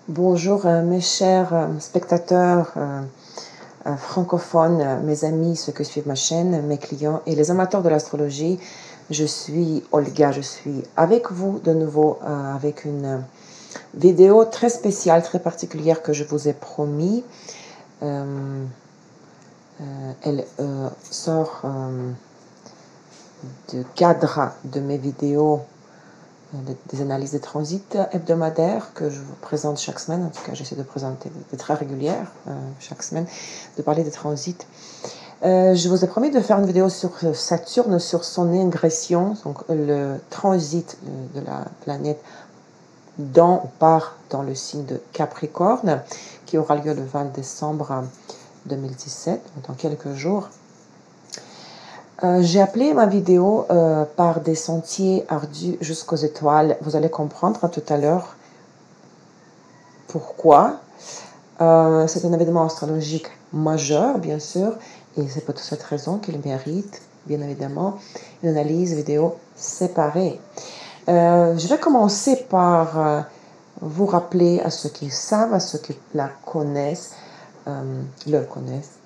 Bonjour mes chers spectateurs francophones, mes amis, ceux qui suivent ma chaîne, mes clients et les amateurs de l'astrologie. Je suis Olga, je suis avec vous de nouveau avec une vidéo très spéciale, très particulière que je vous ai promis. Elle sort du cadre de mes vidéos des analyses des transits hebdomadaires que je vous présente chaque semaine. En tout cas, j'essaie de présenter de très régulière chaque semaine, de parler des transits. Je vous ai promis de faire une vidéo sur Saturne, sur son ingression, donc le transit de la planète dans le signe de Capricorne, qui aura lieu le 20 décembre 2017, dans quelques jours. J'ai appelé ma vidéo par des sentiers ardus jusqu'aux étoiles. Vous allez comprendre tout à l'heure pourquoi. C'est un événement astrologique majeur, bien sûr, et c'est pour cette raison qu'il mérite, bien évidemment, une analyse vidéo séparée. Je vais commencer par vous rappeler à ceux qui savent, à ceux qui la connaissent, le connaissent,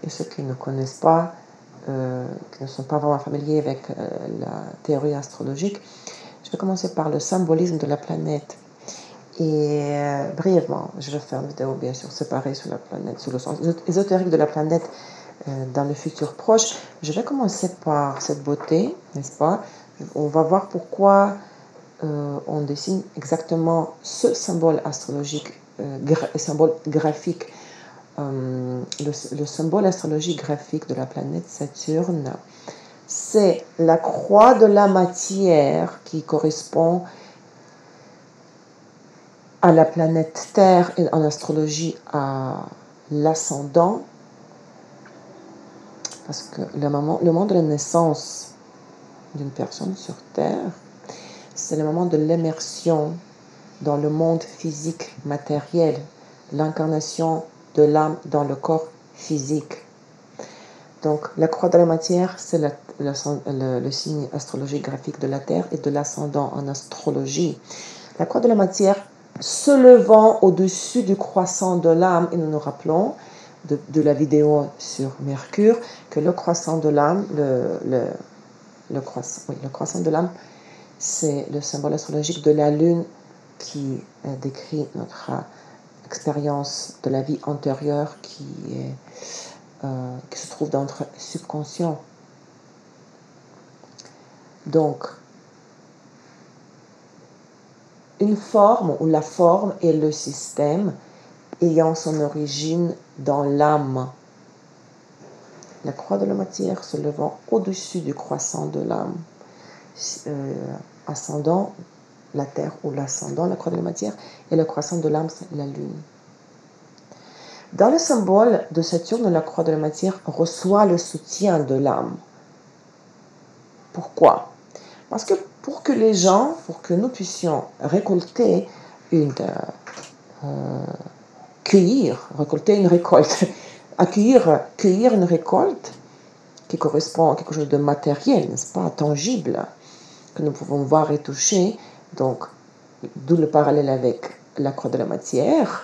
et ceux qui ne connaissent pas, qui ne sont pas vraiment familiers avec la théorie astrologique. Je vais commencer par le symbolisme de la planète. Et brièvement, je vais faire une vidéo bien sûr séparée sur la planète, sur le sens ésotérique de la planète dans le futur proche. Je vais commencer par cette beauté, n'est-ce pas? On va voir pourquoi on dessine exactement ce symbole astrologique, symbole graphique. Le symbole astrologique graphique de la planète Saturne, c'est la croix de la matière qui correspond à la planète Terre et en astrologie à l'ascendant, parce que le moment de la naissance d'une personne sur Terre, c'est le moment de l'immersion dans le monde physique matériel, l'incarnation de l'âme dans le corps physique. Donc la croix de la matière, c'est le signe astrologique graphique de la Terre et de l'ascendant en astrologie. La croix de la matière se levant au-dessus du croissant de l'âme, et nous nous rappelons de la vidéo sur Mercure que le croissant de l'âme, le croissant de l'âme, c'est le symbole astrologique de la Lune qui décrit notre expérience de la vie antérieure qui se trouve dans notre subconscient. Donc, une forme ou la forme est le système ayant son origine dans l'âme. La croix de la matière se levant au-dessus du croissant de l'âme, ascendant, la terre ou l'ascendant, la croix de la matière, et le croissant de l'âme, c'est la lune. Dans le symbole de Saturne, la croix de la matière reçoit le soutien de l'âme. Pourquoi? Parce que pour que nous puissions récolter récolter une récolte, cueillir une récolte qui correspond à quelque chose de matériel, n'est-ce pas, tangible, que nous pouvons voir et toucher, donc d'où le parallèle avec la croix de la matière,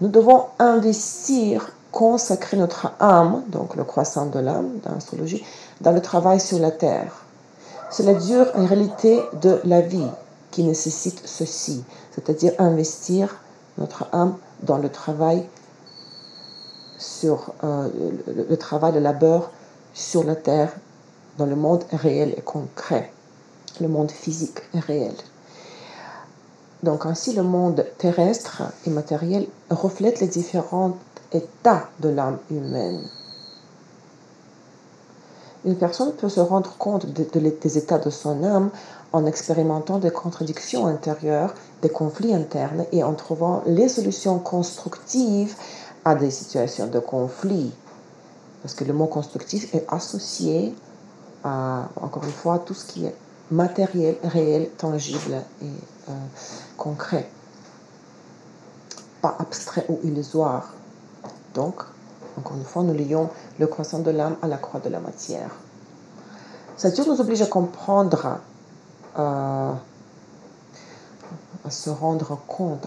nous devons investir, consacrer notre âme, donc le croissant de l'âme dans l'astrologie, dans le travail sur la terre. C'est la dure réalité de la vie qui nécessite ceci, c'est-à-dire investir notre âme dans le travail le labeur sur la terre, dans le monde réel et concret, le monde physique et réel. Donc ainsi, le monde terrestre et matériel reflète les différents états de l'âme humaine. Une personne peut se rendre compte des états de son âme en expérimentant des contradictions intérieures, des conflits internes et en trouvant les solutions constructives à des situations de conflit. Parce que le mot constructif est associé à, encore une fois, tout ce qui est matériel, réel, tangible et concret. Pas abstrait ou illusoire. Donc, encore une fois, nous lions le croissant de l'âme à la croix de la matière. Saturne nous oblige à comprendre à se rendre compte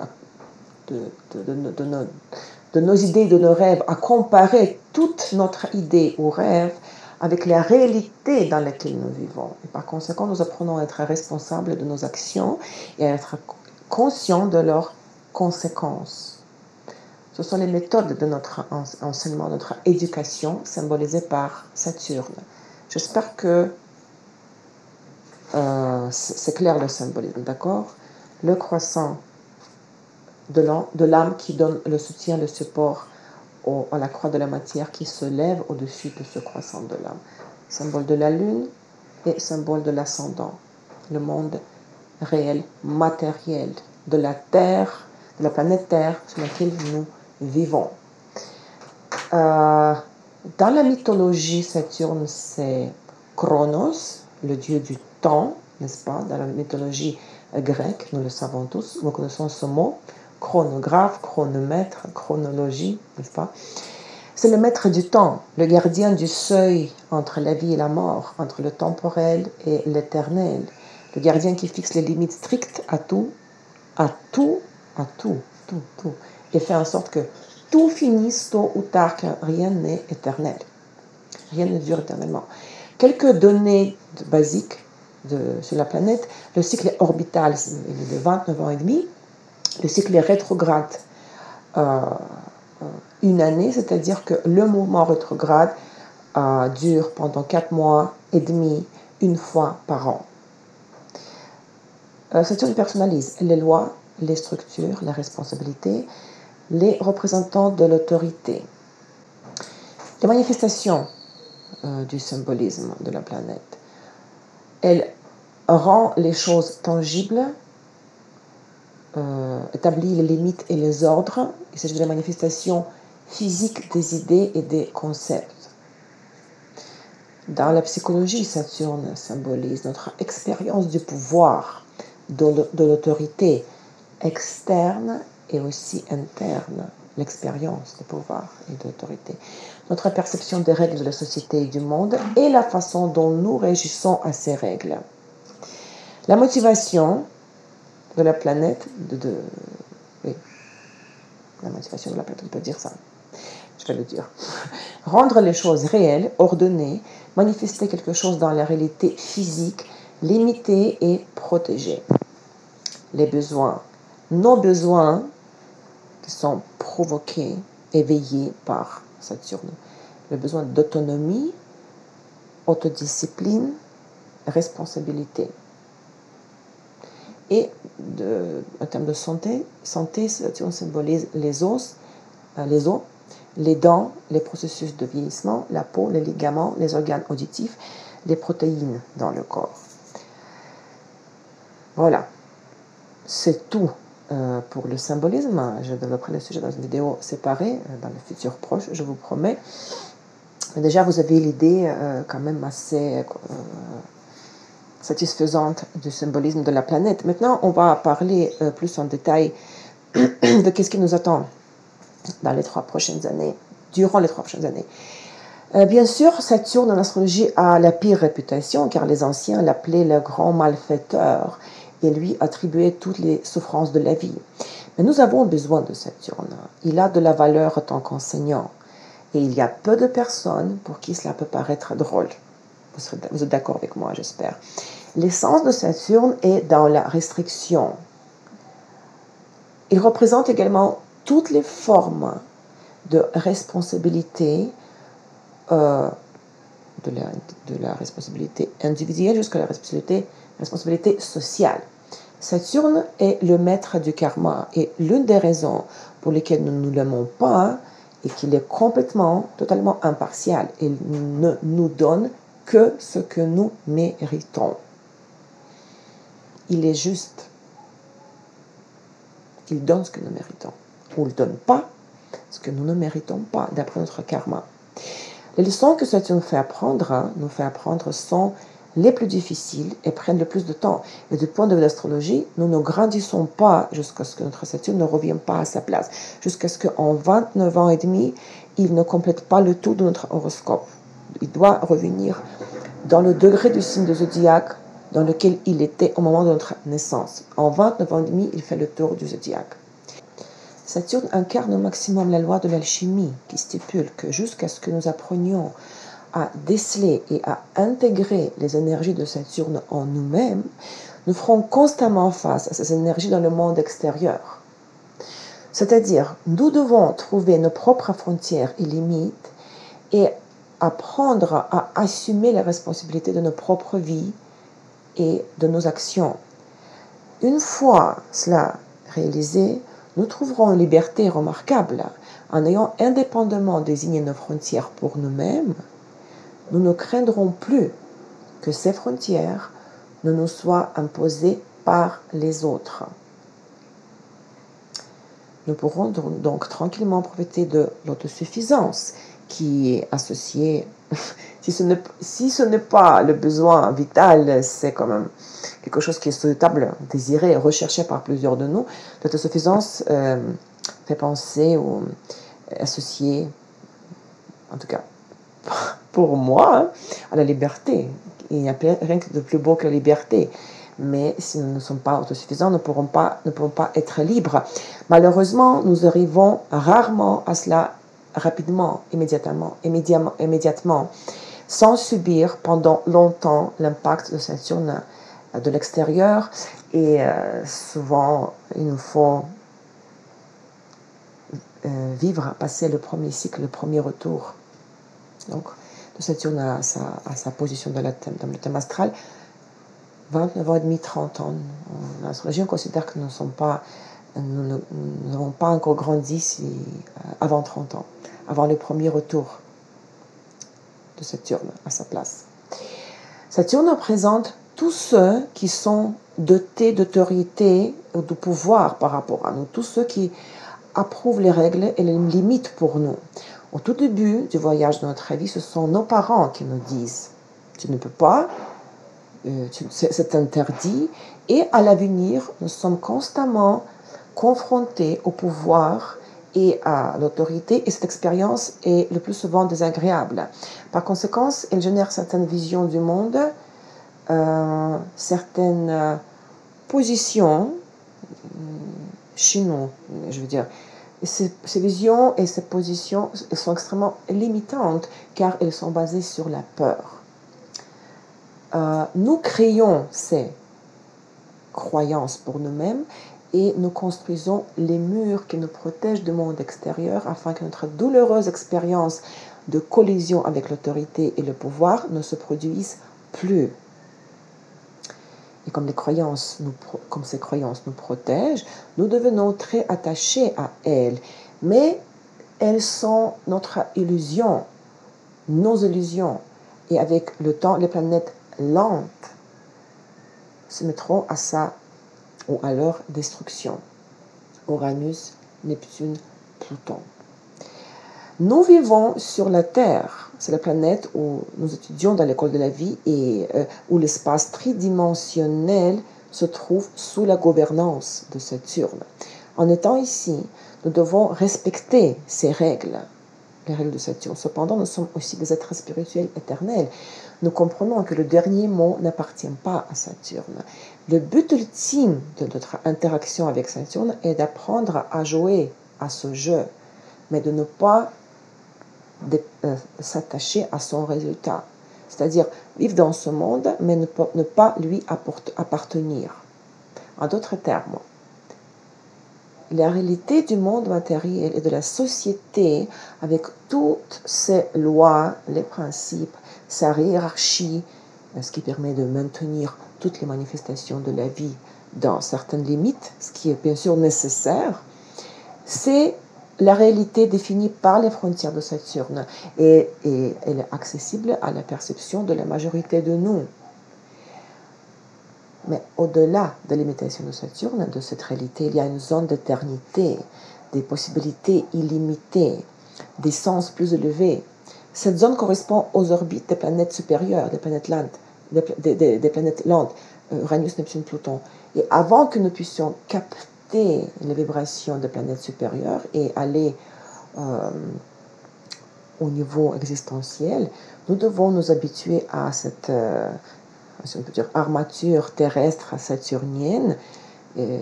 de nos idées, de nos rêves, à comparer toute notre idée ou rêve avec la réalité dans laquelle nous vivons. Et par conséquent, nous apprenons à être responsables de nos actions et à être conscients de leurs conséquences. Ce sont les méthodes de notre enseignement, notre éducation, symbolisées par Saturne. J'espère que c'est clair le symbolisme, d'accord? Le croissant de l'âme qui donne le soutien, le support à la croix de la matière qui se lève au-dessus de ce croissant de l'âme. Symbole de la lune et symbole de l'ascendant. Le monde réel, matériel, de la Terre, de la planète Terre sur laquelle nous vivons. Dans la mythologie, Saturne, c'est Chronos, le dieu du temps, n'est-ce pas? Dans la mythologie grecque, nous le savons tous, nous connaissons ce mot. Chronographe, chronomètre, chronologie, n'est-ce pas? C'est le maître du temps, le gardien du seuil entre la vie et la mort, entre le temporel et l'éternel, le gardien qui fixe les limites strictes à tout, et fait en sorte que tout finisse tôt ou tard, car rien n'est éternel. Rien ne dure éternellement. Quelques données basiques sur la planète. Le cycle orbital, il est de 29 ans et demi. Le cycle est rétrograde une année, c'est-à-dire que le mouvement rétrograde dure pendant 4 mois et demi, une fois par an. Saturne personnalise les lois, les structures, les responsabilités, les représentants de l'autorité. Les manifestations du symbolisme de la planète. Elle rend les choses tangibles, établit les limites et les ordres. Il s'agit de la manifestation physique des idées et des concepts. Dans la psychologie, Saturne symbolise notre expérience du pouvoir, de l'autorité externe et aussi interne, l'expérience du pouvoir et de l'autorité. Notre perception des règles de la société et du monde et la façon dont nous réagissons à ces règles. La motivation de la planète, oui, la motivation de la planète, on peut dire ça, je vais le dire. Rendre les choses réelles, ordonnées, manifester quelque chose dans la réalité physique, limiter et protéger. Les besoins, nos besoins qui sont provoqués, éveillés par Saturne. Le besoin d'autonomie, autodiscipline, responsabilité. Et en termes de santé, Saturne symbolise les os, les dents, les processus de vieillissement, la peau, les ligaments, les organes auditifs, les protéines dans le corps. Voilà, c'est tout pour le symbolisme. Je développerai le sujet dans une vidéo séparée, dans le futur proche, je vous promets. Mais déjà, vous avez l'idée quand même assez satisfaisante du symbolisme de la planète. Maintenant, on va parler plus en détail de qu'est-ce qui nous attend dans les 3 prochaines années, durant les 3 prochaines années. Bien sûr, Saturne en astrologie a la pire réputation, car les anciens l'appelaient le grand malfaiteur et lui attribuaient toutes les souffrances de la vie. Mais nous avons besoin de Saturne. Il a de la valeur en tant qu'enseignant. Et il y a peu de personnes pour qui cela peut paraître drôle. Vous êtes d'accord avec moi, j'espère. L'essence de Saturne est dans la restriction. Il représente également toutes les formes de responsabilité, de la responsabilité individuelle jusqu'à la responsabilité sociale. Saturne est le maître du karma et l'une des raisons pour lesquelles nous ne l'aimons pas est qu'il est totalement impartial. Il ne nous donne que ce que nous méritons. Il est juste. Il donne ce que nous méritons. Ou il ne donne pas ce que nous ne méritons pas, d'après notre karma. Les leçons que Saturne nous fait apprendre sont les plus difficiles et prennent le plus de temps. Et du point de vue de l'astrologie, nous ne grandissons pas jusqu'à ce que notre Saturne ne revienne pas à sa place. Jusqu'à ce qu'en 29 ans et demi, il ne complète pas le tour de notre horoscope. Il doit revenir dans le degré du signe de zodiaque dans lequel il était au moment de notre naissance. En 29 ans et demi, il fait le tour du zodiaque. Saturne incarne au maximum la loi de l'alchimie qui stipule que jusqu'à ce que nous apprenions à déceler et à intégrer les énergies de Saturne en nous-mêmes, nous ferons constamment face à ces énergies dans le monde extérieur. C'est-à-dire, nous devons trouver nos propres frontières et limites et apprendre à assumer les responsabilités de nos propres vies et de nos actions. Une fois cela réalisé, nous trouverons une liberté remarquable en ayant indépendamment désigné nos frontières pour nous-mêmes. Nous ne craindrons plus que ces frontières ne nous soient imposées par les autres. Nous pourrons donc tranquillement profiter de l'autosuffisance qui est associée, si ce n'est pas le besoin vital, c'est quand même quelque chose qui est souhaitable, désiré, recherché par plusieurs de nous. L'autosuffisance fait penser ou associer, en tout cas pour moi, à la liberté. Il n'y a rien de plus beau que la liberté. Mais si nous ne sommes pas autosuffisants, nous ne pourrons pas être libres. Malheureusement, nous arrivons rarement à cela rapidement, immédiatement, sans subir pendant longtemps l'impact de Saturne de l'extérieur. Et souvent, il nous faut passer le premier cycle, le premier retour. Donc, de Saturne à sa position dans le thème astral, 29 ans et demi, 30 ans. L'astrologie, on considère que nous n'avons pas encore grandi avant 30 ans, avant le premier retour de Saturne à sa place. Saturne représente tous ceux qui sont dotés d'autorité ou de pouvoir par rapport à nous, tous ceux qui approuvent les règles et les limites pour nous. Au tout début du voyage de notre vie, ce sont nos parents qui nous disent « tu ne peux pas », c'est interdit, et à l'avenir, nous sommes constamment confrontés au pouvoir et à l'autorité, et cette expérience est le plus souvent désagréable. Par conséquent, elle génère certaines visions du monde, certaines positions chez nous, je veux dire. Ces visions et ces positions sont extrêmement limitantes car elles sont basées sur la peur. Nous créons ces croyances pour nous-mêmes et nous construisons les murs qui nous protègent du monde extérieur afin que notre douloureuse expérience de collision avec l'autorité et le pouvoir ne se produise plus. Et comme ces croyances nous protègent, nous devenons très attachés à elles. Mais elles sont notre illusion, nos illusions. Et avec le temps, les planètes lentes se mettront à leur destruction. Uranus, Neptune, Pluton. Nous vivons sur la Terre. C'est la planète où nous étudions dans l'école de la vie et où l'espace tridimensionnel se trouve sous la gouvernance de Saturne. En étant ici, nous devons respecter ces règles, les règles de Saturne. Cependant, nous sommes aussi des êtres spirituels éternels. Nous comprenons que le dernier mot n'appartient pas à Saturne. Le but ultime de notre interaction avec Saturne est d'apprendre à jouer à ce jeu, mais de ne pas s'attacher à son résultat. C'est-à-dire vivre dans ce monde, mais ne pas lui appartenir. En d'autres termes, la réalité du monde matériel et de la société, avec toutes ses lois, les principes, sa hiérarchie, ce qui permet de maintenir toutes les manifestations de la vie dans certaines limites, ce qui est bien sûr nécessaire, c'est la réalité définie par les frontières de Saturne et elle est accessible à la perception de la majorité de nous. Mais au-delà de l'imitation de Saturne, de cette réalité, il y a une zone d'éternité, des possibilités illimitées, des sens plus élevés. Cette zone correspond aux orbites des planètes supérieures, des planètes lentes, Uranus, Neptune, Pluton. Et avant que nous puissions capter les vibrations des planètes supérieures et aller au niveau existentiel, nous devons nous habituer à cette si on peut dire, armature terrestre saturnienne, et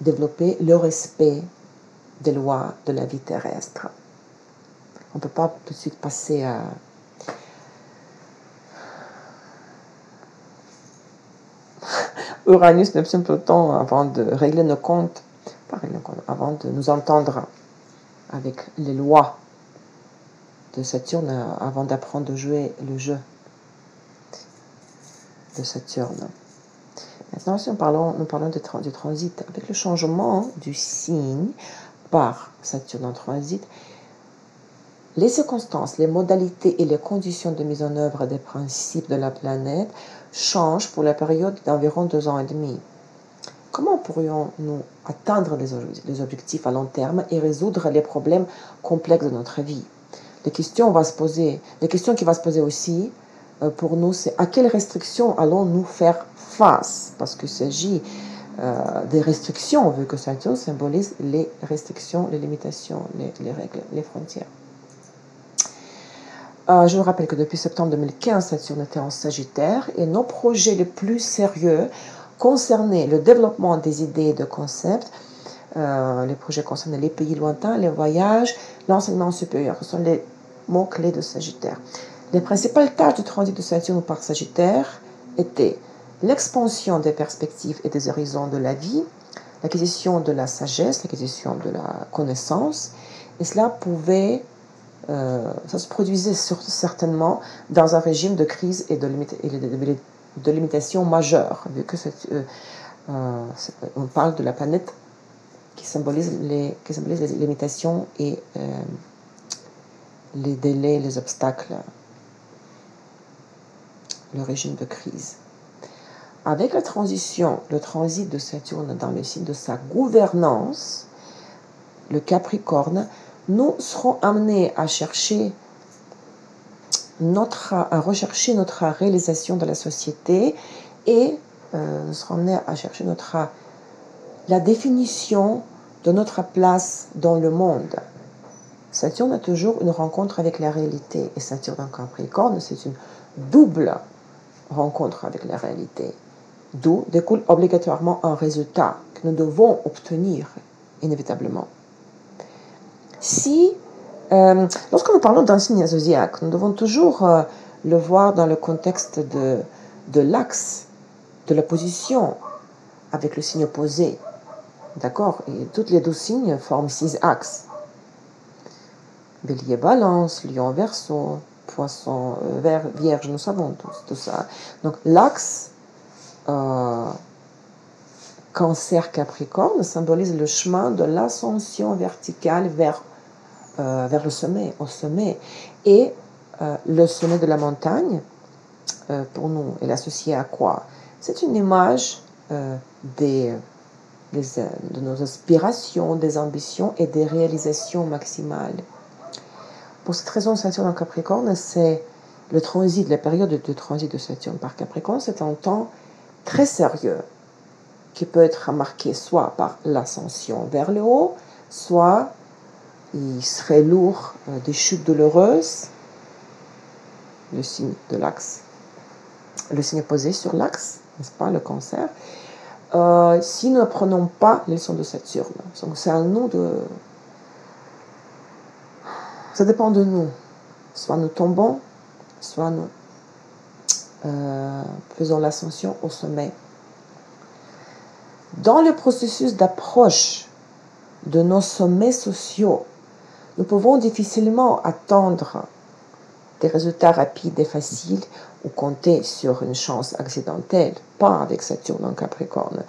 développer le respect des lois de la vie terrestre. On ne peut pas tout de suite passer à Uranus, Neptune, Pluton avant de régler nos comptes, pas régler nos comptes, avant de nous entendre avec les lois de Saturne, avant d'apprendre à jouer le jeu de Saturne. Maintenant, si nous parlons du transit, avec le changement du signe par Saturne en transit, les circonstances, les modalités et les conditions de mise en œuvre des principes de la planète changent pour la période d'environ 2 ans et demi. Comment pourrions-nous atteindre les objectifs à long terme et résoudre les problèmes complexes de notre vie? Les questions qui vont se poser aussi pour nous, c'est à quelles restrictions allons-nous faire face? Parce qu'il s'agit des restrictions, vu que Saturne symbolise les restrictions, les limitations, les règles, les frontières. Je vous rappelle que depuis septembre 2015, Saturne était en Sagittaire et nos projets les plus sérieux concernaient le développement des idées et de concepts. Les projets concernaient les pays lointains, les voyages, l'enseignement supérieur. Ce sont les mots-clés de Sagittaire. Les principales tâches du transit de Saturne par Sagittaire étaient l'expansion des perspectives et des horizons de la vie, l'acquisition de la sagesse, l'acquisition de la connaissance, et cela pouvait ça se produisait certainement dans un régime de crise et de limitation majeure, vu que on parle de la planète qui symbolise les limitations et les délais, les obstacles, le régime de crise. Avec la le transit de Saturne dans le signe de sa gouvernance, le Capricorne, nous serons amenés à rechercher notre réalisation de la société et nous serons amenés à chercher la définition de notre place dans le monde. Saturne a toujours une rencontre avec la réalité et Saturne en Capricorne, c'est une double rencontre avec la réalité. D'où découle obligatoirement un résultat que nous devons obtenir inévitablement. Lorsque nous parlons d'un signe zodiaque, nous devons toujours le voir dans le contexte de l'axe, de la position avec le signe opposé. D'accord? Et tous les 12 signes forment 6 axes. Bélier, Balance, Lion, Verseau, Poisson, Vierge, nous savons tout ça. Donc l'axe Cancer, Capricorne symbolise le chemin de l'ascension verticale vers le sommet, au sommet. Et le sommet de la montagne, pour nous, est associé à quoi? C'est une image de nos aspirations, des ambitions et des réalisations maximales. Pour cette raison, Saturne en Capricorne, c'est la période de transit de Saturne par Capricorne, c'est un temps très sérieux qui peut être marqué soit par l'ascension vers le haut, soit il serait lourd des chutes douloureuses, le signe de l'axe, le signe posé sur l'axe, n'est-ce pas, le Cancer, si nous ne prenons pas les leçons de Saturne. Donc c'est à nous ça dépend de nous. Soit nous tombons, soit nous faisons l'ascension au sommet. Dans le processus d'approche de nos sommets sociaux, nous pouvons difficilement attendre des résultats rapides et faciles ou compter sur une chance accidentelle, pas avec Saturne en Capricorne.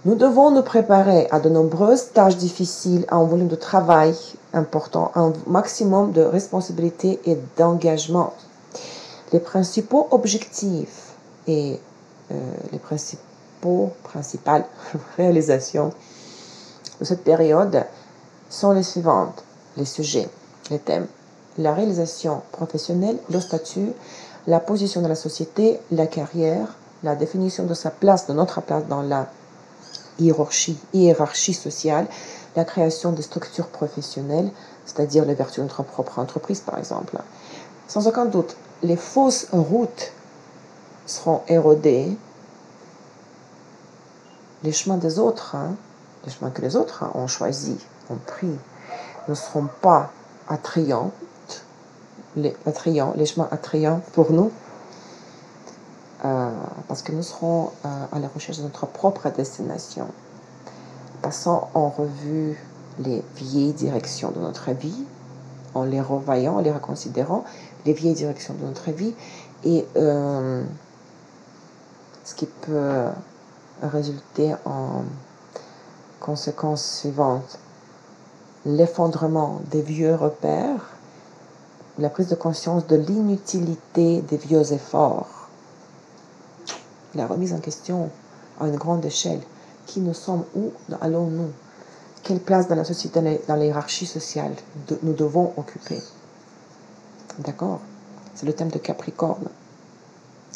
Nous devons nous préparer à de nombreuses tâches difficiles, à un volume de travail important, un maximum de responsabilité et d'engagement. Les principaux objectifs et les principales réalisations de cette période sont les suivantes. Les sujets, les thèmes, la réalisation professionnelle, le statut, la position de la société, la carrière, la définition de sa place, de notre place dans la hiérarchie sociale, la création de structures professionnelles, c'est-à-dire les vertus de notre propre entreprise par exemple. Sans aucun doute, les fausses routes seront érodés, les chemins des autres, les chemins que les autres ont choisis, ont pris, ne seront pas attrayants, les chemins attrayants pour nous, parce que nous serons à la recherche de notre propre destination, passant en revue les vieilles directions de notre vie, en les revoyant, en les reconsidérant, les vieilles directions de notre vie, et ce qui peut résulter en conséquences suivantes: l'effondrement des vieux repères, la prise de conscience de l'inutilité des vieux efforts, la remise en question à une grande échelle. Qui nous sommes, où allons-nous, quelle place dans la société, dans la hiérarchie sociale nous devons occuper. D'accord? C'est le thème de Capricorne,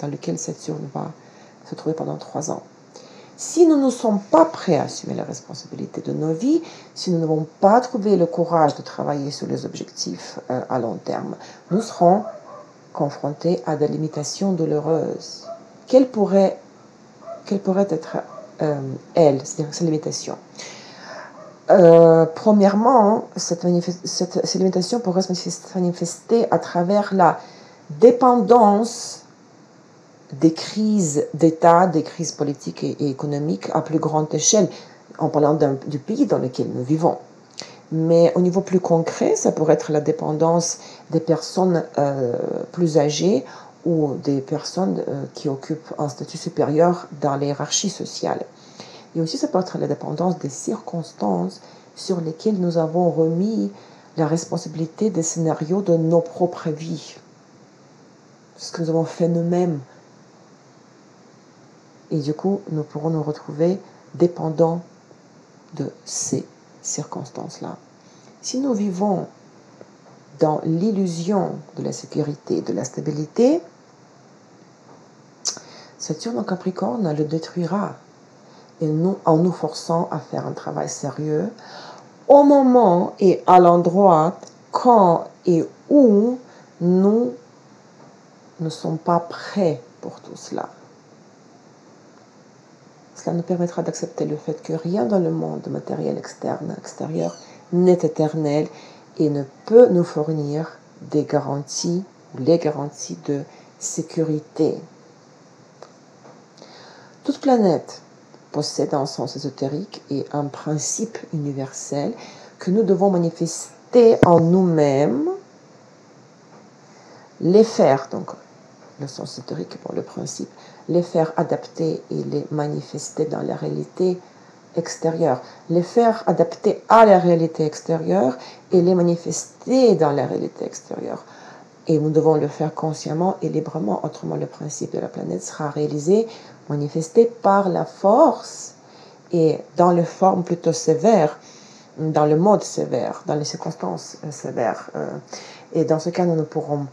dans lequel Saturne va se trouver pendant 3 ans. Si nous ne sommes pas prêts à assumer la responsabilité de nos vies, si nous n'avons pas trouvé le courage de travailler sur les objectifs à long terme, nous serons confrontés à des limitations douloureuses. Quelles pourraient être ces limitations? Premièrement, ces limitations pourraient se manifester à travers la dépendance des crises d'État, des crises politiques et économiques à plus grande échelle, en parlant du pays dans lequel nous vivons. Mais au niveau plus concret, ça pourrait être la dépendance des personnes plus âgées ou des personnes qui occupent un statut supérieur dans la hiérarchie sociale. Et aussi, ça peut être la dépendance des circonstances sur lesquelles nous avons remis la responsabilité des scénarios de nos propres vies. Ce que nous avons fait nous-mêmes. Et du coup, nous pourrons nous retrouver dépendants de ces circonstances-là. Si nous vivons dans l'illusion de la sécurité, de la stabilité, Saturne en Capricorne le détruira, en nous forçant à faire un travail sérieux au moment et à l'endroit, quand et où nous ne sommes pas prêts pour tout cela. Cela nous permettra d'accepter le fait que rien dans le monde matériel extérieur n'est éternel et ne peut nous fournir des garanties ou les garanties de sécurité. Toute planète possède un sens ésotérique et un principe universel que nous devons manifester en nous-mêmes, les faire, donc le sens ésotérique pour le principe, les faire adapter et les manifester dans la réalité extérieure, les faire adapter à la réalité extérieure et les manifester dans la réalité extérieure. Et nous devons le faire consciemment et librement, autrement le principe de la planète sera réalisé, manifesté par la force et dans les formes plutôt sévères, dans le mode sévère, dans les circonstances sévères. Et dans ce cas, nous ne pourrons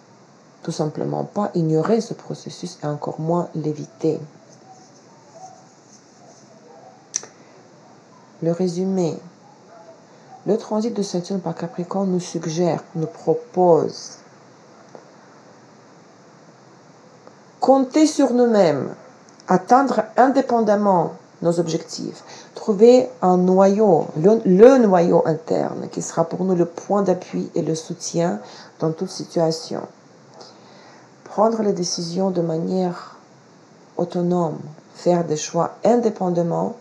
tout simplement pas ignorer ce processus et encore moins l'éviter. Le résumé. Le transit de Saturne par Capricorne nous suggère, nous propose compter sur nous-mêmes, atteindre indépendamment nos objectifs, trouver un noyau, le noyau interne qui sera pour nous le point d'appui et le soutien dans toute situation. Prendre les décisions de manière autonome, faire des choix indépendamment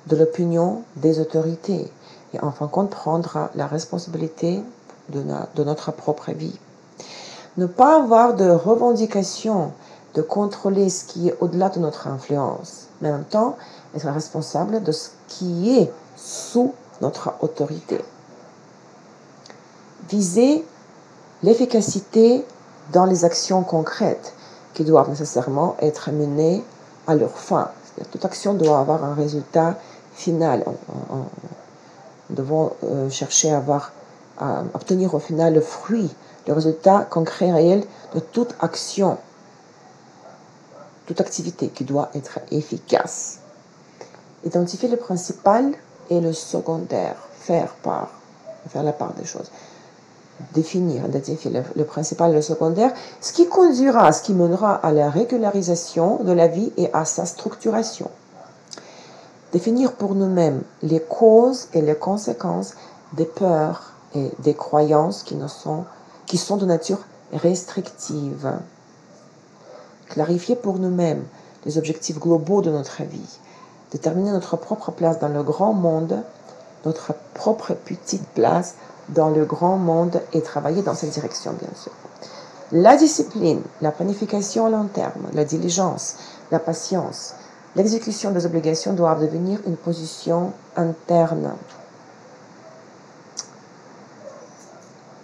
de l'opinion des autorités et en fin de compte prendre la responsabilité de notre propre vie. Ne pas avoir de revendication, de contrôler ce qui est au-delà de notre influence, mais en même temps être responsable de ce qui est sous notre autorité. Viser l'efficacité dans les actions concrètes qui doivent nécessairement être menées à leur fin. C'est-à-dire, toute action doit avoir un résultat final. Nous devons chercher à obtenir au final le fruit, le résultat concret réel de toute action, toute activité qui doit être efficace. Identifier le principal et le secondaire, faire la part des choses. définir, identifier le principal et le secondaire, ce qui conduira, ce qui mènera à la régularisation de la vie et à sa structuration. Définir pour nous-mêmes les causes et les conséquences des peurs et des croyances qui sont de nature restrictive. Clarifier pour nous-mêmes les objectifs globaux de notre vie. Déterminer notre propre place dans le grand monde, notre propre petite place dans le grand monde et travailler dans cette direction, bien sûr. La discipline, la planification à long terme, la diligence, la patience, l'exécution des obligations doivent devenir une position interne.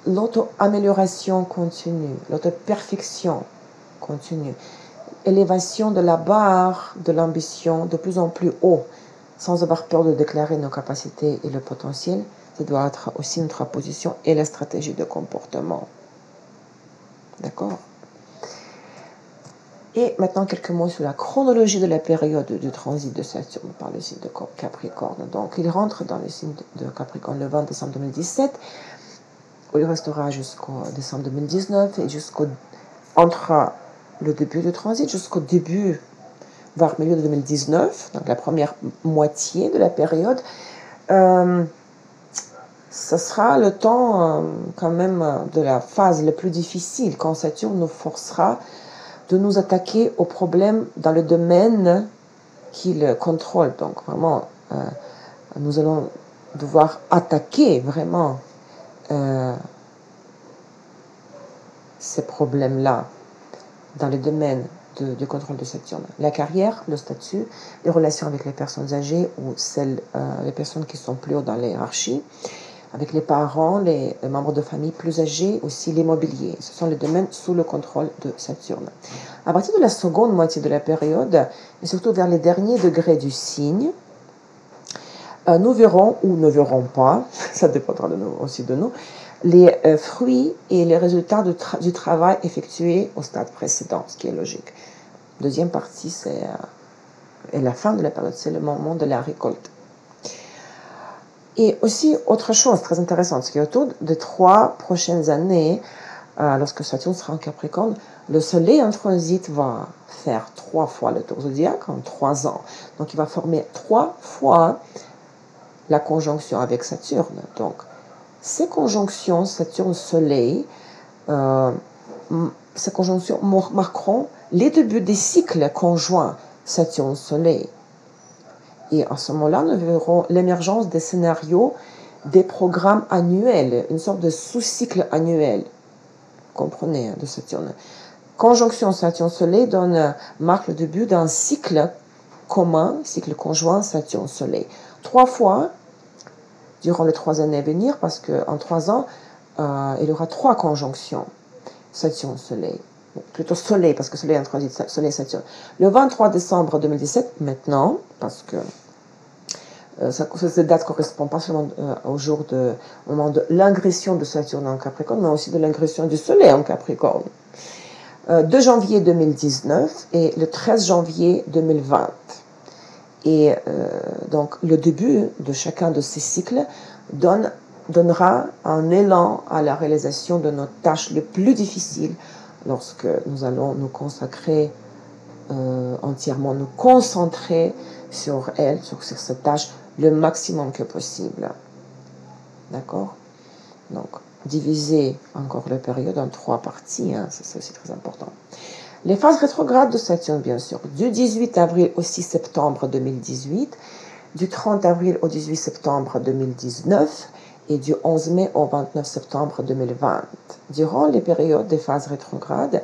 L'auto-amélioration continue, l'auto-perfection continue, élévation de la barre de l'ambition de plus en plus haut, sans avoir peur de déclarer nos capacités et le potentiel, ça doit être aussi notre position et la stratégie de comportement. D'accord ? Et maintenant, quelques mots sur la chronologie de la période du transit de Saturne par le signe de Capricorne. Donc, il rentre dans le signe de Capricorne le 20 décembre 2017, où il restera jusqu'au décembre 2019 et entre le début du transit jusqu'au début, voire milieu de 2019, donc la première moitié de la période. Ce sera le temps quand même de la phase la plus difficile, quand Saturne nous forcera de nous attaquer aux problèmes dans le domaine qu'il contrôle. Donc vraiment, nous allons devoir attaquer vraiment ces problèmes-là dans le domaine du contrôle de Saturne. La carrière, le statut, les relations avec les personnes âgées ou les personnes qui sont plus haut dans la hiérarchie, avec les parents, les membres de famille plus âgés, aussi l'immobilier. Ce sont les domaines sous le contrôle de Saturne. À partir de la seconde moitié de la période, et surtout vers les derniers degrés du signe, nous verrons ou ne verrons pas, ça dépendra aussi de nous, les fruits et les résultats du travail effectué au stade précédent, ce qui est logique. Deuxième partie, c'est la fin de la période, c'est le moment de la récolte. Et aussi, autre chose très intéressante, c'est qu'autour des 3 prochaines années, lorsque Saturne sera en Capricorne, le Soleil en transit va faire 3 fois le tour zodiaque en 3 ans. Donc, il va former 3 fois la conjonction avec Saturne. Donc, ces conjonctions Saturne-Soleil, ces conjonctions marqueront les débuts des cycles conjoints Saturne-Soleil. Et à ce moment-là, nous verrons l'émergence des scénarios, des programmes annuels, une sorte de sous-cycle annuel. Vous comprenez, de Saturne. Conjonction Saturne-Soleil marque le début d'un cycle commun, cycle conjoint Saturne-Soleil. 3 fois durant les 3 années à venir, parce qu'en 3 ans, il y aura 3 conjonctions Saturne-Soleil. Plutôt Soleil, parce que Soleil en transit, Soleil-Saturne. Le 23 décembre 2017, maintenant, parce que cette date ne correspond pas seulement au moment de l'ingression de Saturne en Capricorne, mais aussi de l'ingression du Soleil en Capricorne. 2 janvier 2019 et le 13 janvier 2020. Et donc, le début de chacun de ces cycles donnera un élan à la réalisation de nos tâches les plus difficiles lorsque nous allons nous consacrer entièrement, nous concentrer sur elles, sur cette tâche, le maximum que possible. D'accord ? Donc, diviser encore la période en 3 parties, hein, c'est aussi très important. Les phases rétrogrades de Saturne, bien sûr, du 18 avril au 6 septembre 2018, du 30 avril au 18 septembre 2019 et du 11 mai au 29 septembre 2020. Durant les périodes des phases rétrogrades,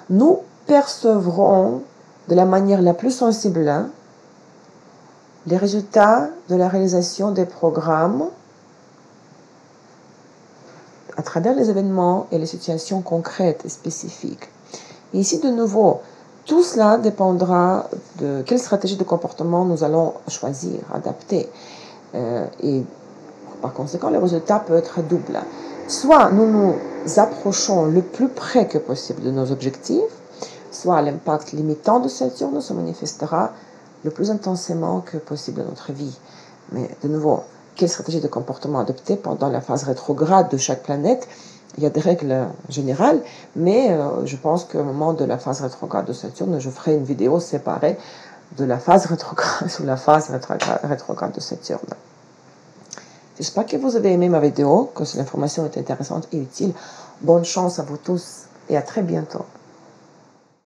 nous percevrons de la manière la plus sensible les résultats de la réalisation des programmes à travers les événements et les situations concrètes et spécifiques. Et ici, de nouveau, tout cela dépendra de quelle stratégie de comportement nous allons choisir, adapter. Et par conséquent, le résultat peut être double. Soit nous nous approchons le plus près que possible de nos objectifs, soit l'impact limitant de Saturne se manifestera le plus intensément que possible dans notre vie. Mais de nouveau, quelle stratégie de comportement adopter pendant la phase rétrograde de chaque planète Il y a des règles générales, mais je pense qu'au moment de la phase rétrograde de Saturne, je ferai une vidéo séparée de la phase rétrograde ou la phase rétrograde de Saturne. J'espère que vous avez aimé ma vidéo, que l'information est intéressante et utile. Bonne chance à vous tous et à très bientôt.